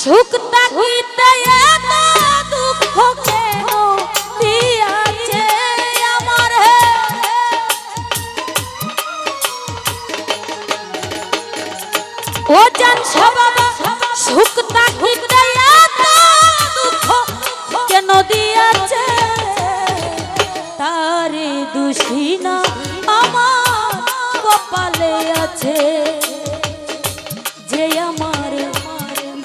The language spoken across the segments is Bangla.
সুখ তাকিতে এত দুঃখ কেন দিয়াছে আমার ও জানছো বাবা সুখ তাকিতে এত দুঃখ কেন দিয়াছে তারে দোষী না আমার কপালে আছে যে আমার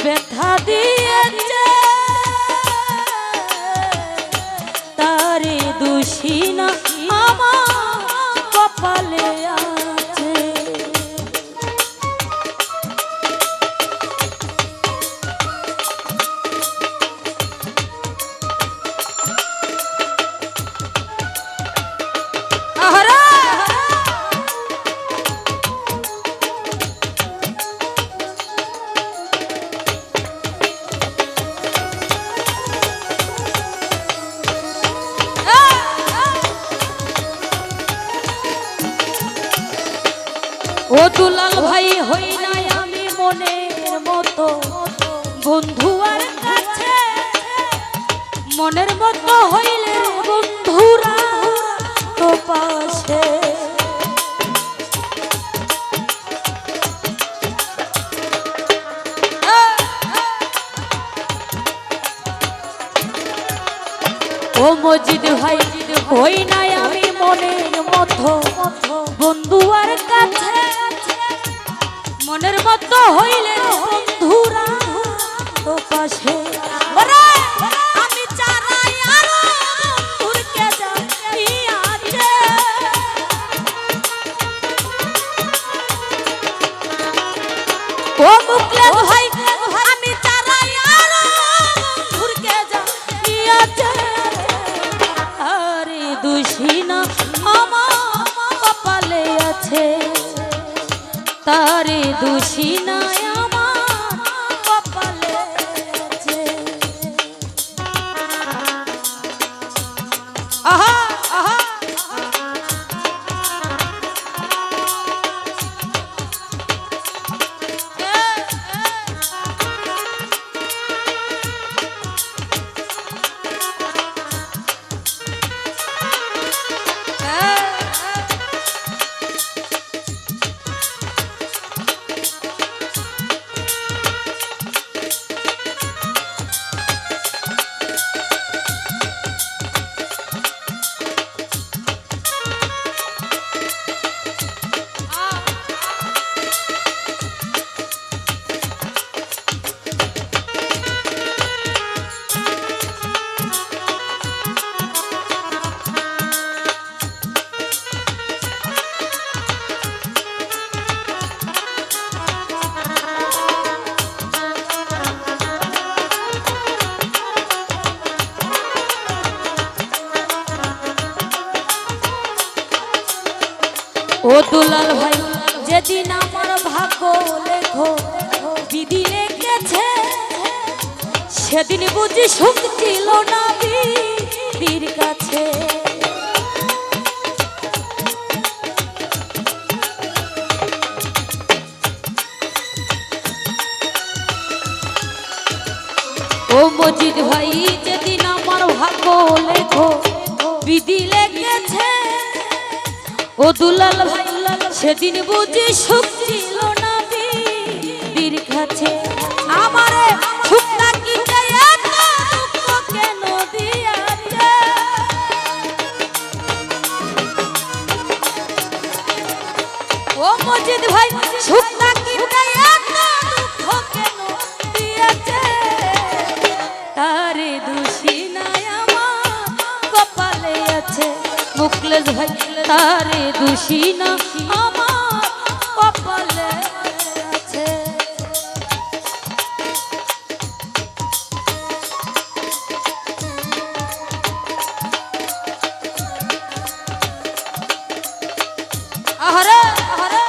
ব্যথা দিয়েছে তারে দোষী না আমার কপালে আছে ও দুলাল ভাই হই নাই আমি মনের মতো বন্ধু আর কাছে মনের মতো হইলে বন্ধুরা তো পাশে ও মজিদ ভাই হই নাই আমি মনের মতো বন্ধু আর কাছে মনের মতো হইলে বন্ধুরা তো পাশে আমি চারাই আরো বন্ধুরকে জানিয়াছে ও মুকলেশ ভাই আমি চারাই আরো বন্ধুরকে জানিয়াছে আরে দোষী না আমার কপালে আছে তারে দোষী না আমার কপালে আছে আহা আহা ও দুলাল ভাই যেদিন আমার ভাগ্য লেখো বিধি লেখেছে সেদিন বুঝি সুখ ছিল না বিধির কাছে ও মজিদ ভাই যেদিন আমার ভাগ্য লেখো বিধি লেখেছে ও দুলাল ভাই সেদিন বুঝি সুখ ছিল না বিধির কাছে আমারে সুখ তাকিতে এত দুঃখ কেন দিয়াছে ও মজিদ ভাই সুখ তাকিতে এত দুঃখ কেন দিয়াছে তারে দোষী না আমার কপালে আছে মুকলেশ ভাই তারে দোষী না আমার কপালে আছে আহারে আহারে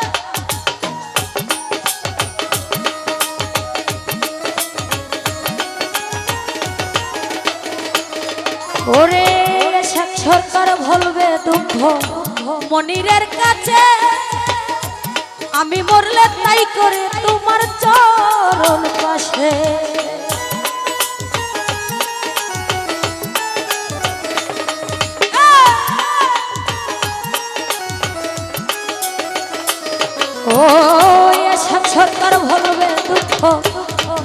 ওরে সরকার ভুলবে দুঃখ মনিরের কাছে আমি মরলে তাই করে তোমার চরণ পাশে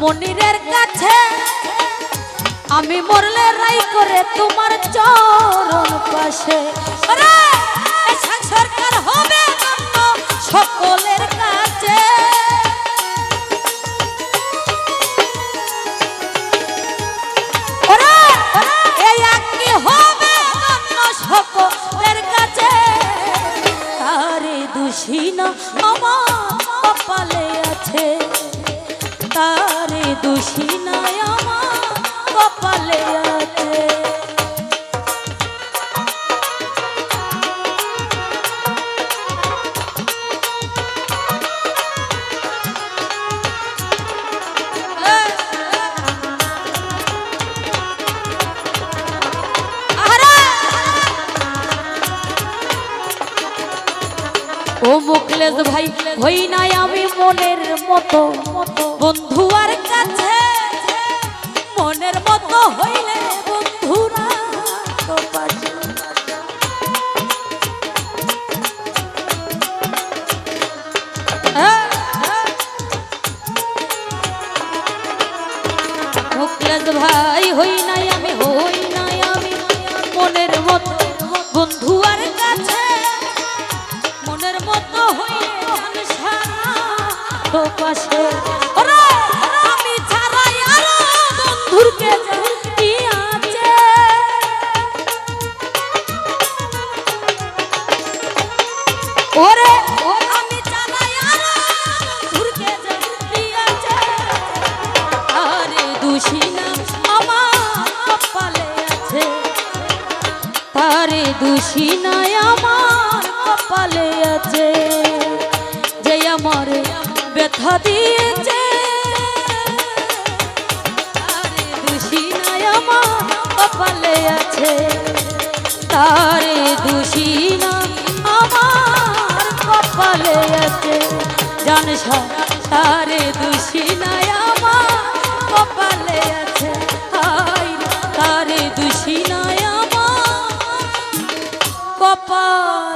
মনিরের কাছে আমি মরলে রাই করে তোমার চরণ পাশে সরকার হবে সকলের কাছে সকলের কাছে তারে দোষী না আমার কপালে আছে তারে দোষী না আমার কপালে আছে ও মুখলেস ভাই হই নাই আমি মনের মতো বন্ধু আর কাছে মনের মতো হইলে বন্ধুরা তো পাশে মুখলেস ভাই হই নাই আমি মনের মতো বন্ধু আর কাছে মনের মতো হইলে সারা তো পাশে আমি ছাড়াই আর বন্ধুর কে কি আছে ওরে আমি ছাড়াই আর বন্ধুর কে কি আছে আরে দোষী না আমার কপালে আছে তারে দোষী না আমার কপালে আছে যে আমার ব্যথা দিয়েছে তারে দোষী না আমার কপালে আছে তারে দোষী না আমার কপালে আছে জানসা তারে দোষী না আমার কপালে আছে তারে দোষী না আমার কপাল